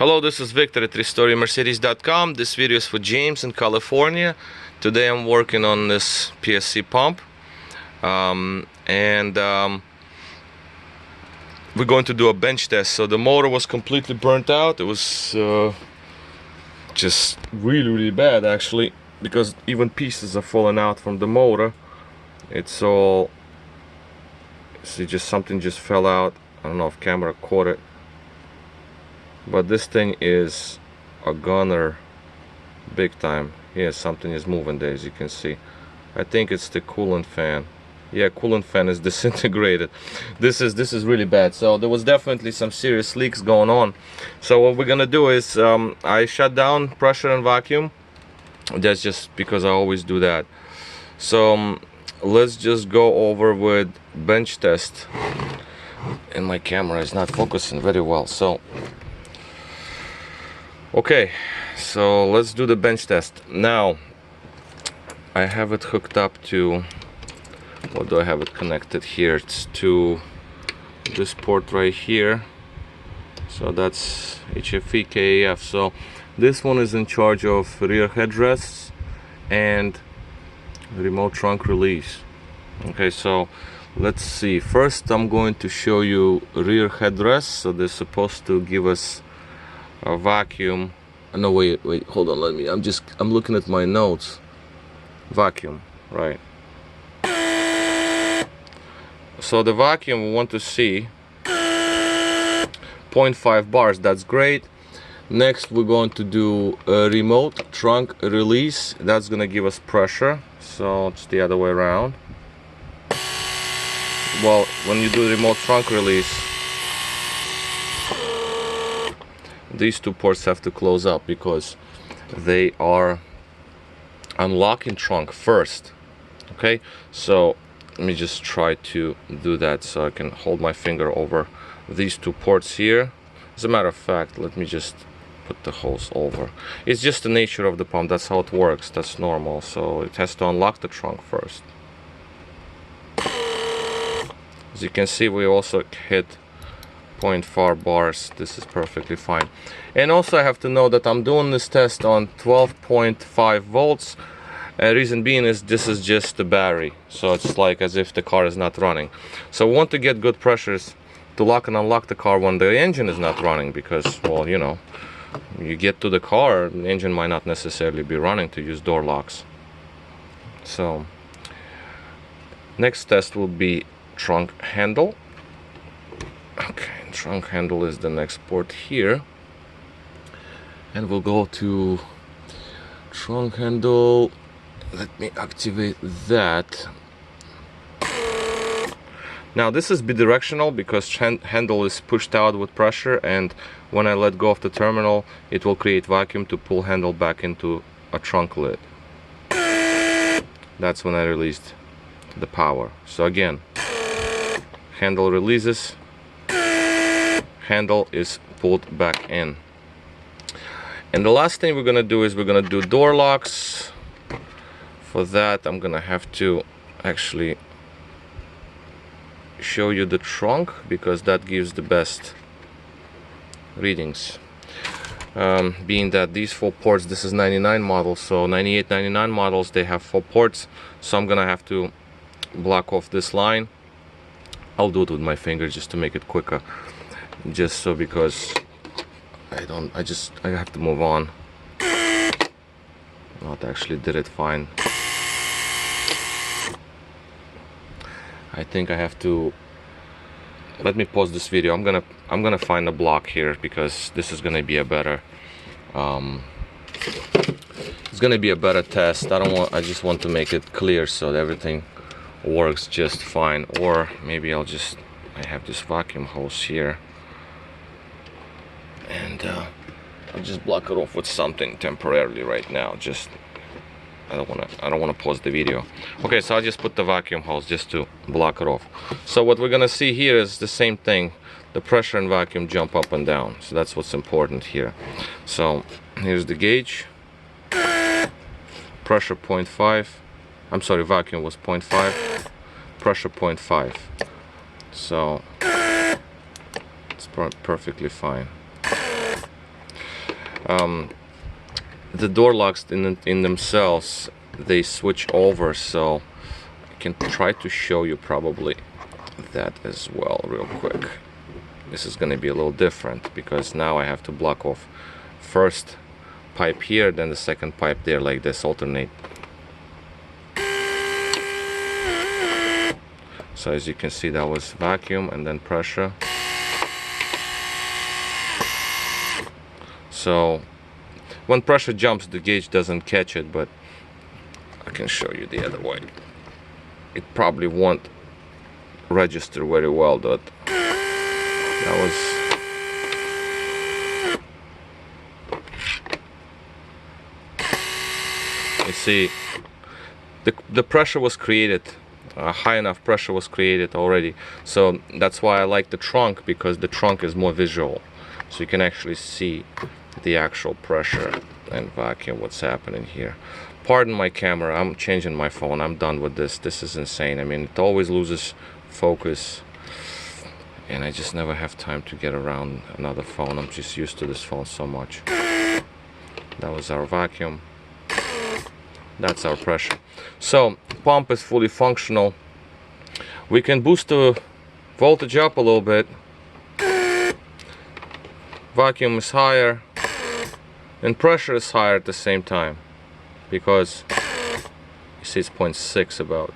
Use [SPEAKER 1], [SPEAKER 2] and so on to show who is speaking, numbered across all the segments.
[SPEAKER 1] Hello, this is Victor at RestoreYourMercedes.com. This video is for James in California. Today I'm working on this PSC pump, we're going to do a bench test. So the motor was completely burnt out. It was just really bad actually, because even pieces are falling out from the motor. It's all, see, just something just fell out. I don't know if camera caught it, but this thing is a gunner big time. Yeah, something is moving there, as you can see. I think it's the coolant fan. Yeah, coolant fan is disintegrated. This is really bad. So there was definitely some serious leaks going on. So what we're gonna do is I shut down pressure and vacuum. That's just because I always do that. So let's just go over with bench test. And my camera is not focusing very well, so okay, so let's do the bench test. Now I have it hooked up to, what do I have it connected here? It's to this port right here. So that's HFE KAF. So this one is in charge of rear headrests and remote trunk release. Okay, so let's see. First I'm going to show you rear headrests. So they're supposed to give us a vacuum. No, wait, hold on, I'm looking at my notes. Vacuum, right. So the vacuum we want to see 0.5 bars, that's great. Next we're going to do a remote trunk release. That's gonna give us pressure, so it's the other way around. Well, when you do remote trunk release, these two ports have to close up because they are unlocking trunk first. Okay, so let me just try to do that so I can hold my finger over these two ports here. As a matter of fact, let me just put the hose over. It's just the nature of the pump, that's how it works, that's normal. So it has to unlock the trunk first. As you can see, we also hit 0.4 bars. This is perfectly fine. And also I have to know that I'm doing this test on 12.5 volts. Reason being is this is just the battery, so it's like as if the car is not running. So we want to get good pressures to lock and unlock the car when the engine is not running, because, well, you know, you get to the car, the engine might not necessarily be running to use door locks. So next test will be trunk handle. Okay, trunk handle is the next port here, and we'll go to trunk handle. Let me activate that. Now this is bidirectional because handle is pushed out with pressure, and when I let go of the terminal it will create vacuum to pull handle back into a trunk lid. That's when I released the power. So again, handle releases, handle is pulled back in. And the last thing we're gonna do is we're gonna do door locks. For that I'm gonna have to actually show you the trunk, because that gives the best readings. Being that these 4 ports, this is 99 model, so 98, 99 models, they have 4 ports. So I'm gonna have to block off this line. I'll do it with my finger just to make it quicker, just so, because I have to move on. Not actually did it fine. I think I have to, let me pause this video. I'm gonna find a block here, because this is gonna be a better it's gonna be a better test. I just want to make it clear so that everything works just fine. Or maybe I have this vacuum hose here, and I'll just block it off with something temporarily right now. Just I don't wanna pause the video. Okay, so I just put the vacuum hose just to block it off. So what we're gonna see here is the same thing. The pressure and vacuum jump up and down. So that's what's important here. So here's the gauge. Pressure 0.5. I'm sorry, vacuum was 0.5. Pressure 0.5. So it's perfectly fine. the door locks in themselves, they switch over, so I can try to show you probably that as well real quick. This is going to be a little different because now I have to block off first pipe here, then the second pipe there, like this, alternate. So as you can see, that was vacuum and then pressure. So when pressure jumps, the gauge doesn't catch it, but I can show you the other way. It probably won't register very well, but that was... You see, the pressure was created, high enough pressure was created already. So that's why I like the trunk, because the trunk is more visual. So you can actually see the actual pressure and vacuum, what's happening here. Pardon my camera, I'm changing my phone, I'm done with this. This is insane. I mean, it always loses focus, and I just never have time to get around another phone. I'm just used to this phone so much. That was our vacuum. That's our pressure. So pump is fully functional. We can boost the voltage up a little bit. Vacuum is higher and pressure is higher at the same time, because you see it's 0.6 about.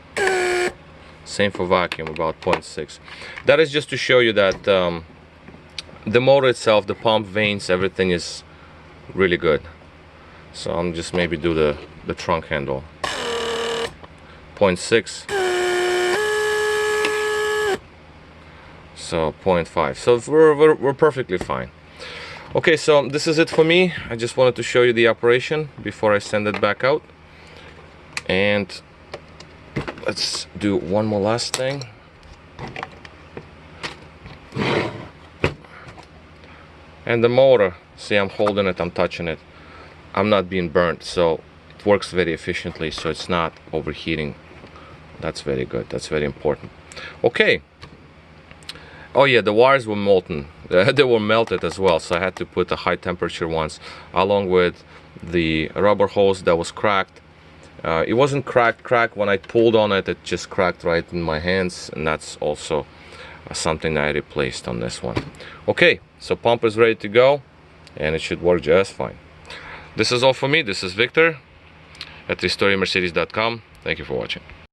[SPEAKER 1] Same for vacuum, about 0.6. That is just to show you that the motor itself, the pump, vanes, everything is really good. So I'm just maybe do the trunk handle. 0.6. So 0.5. So we're perfectly fine. Okay, so this is it for me. I just wanted to show you the operation before I send it back out. And let's do one more last thing. And the motor, see, I'm holding it, I'm touching it. I'm not being burnt, so it works very efficiently, so it's not overheating. That's very good, that's very important. Okay. Oh yeah, the wires were molten. They were melted as well, so I had to put the high temperature ones along with the rubber hose that was cracked. It wasn't cracked when I pulled on it, it just cracked right in my hands, and that's also something that I replaced on this one. Okay, so pump is ready to go, and it should work just fine. This is all for me. This is Victor at RestoreMercedes.com. Thank you for watching.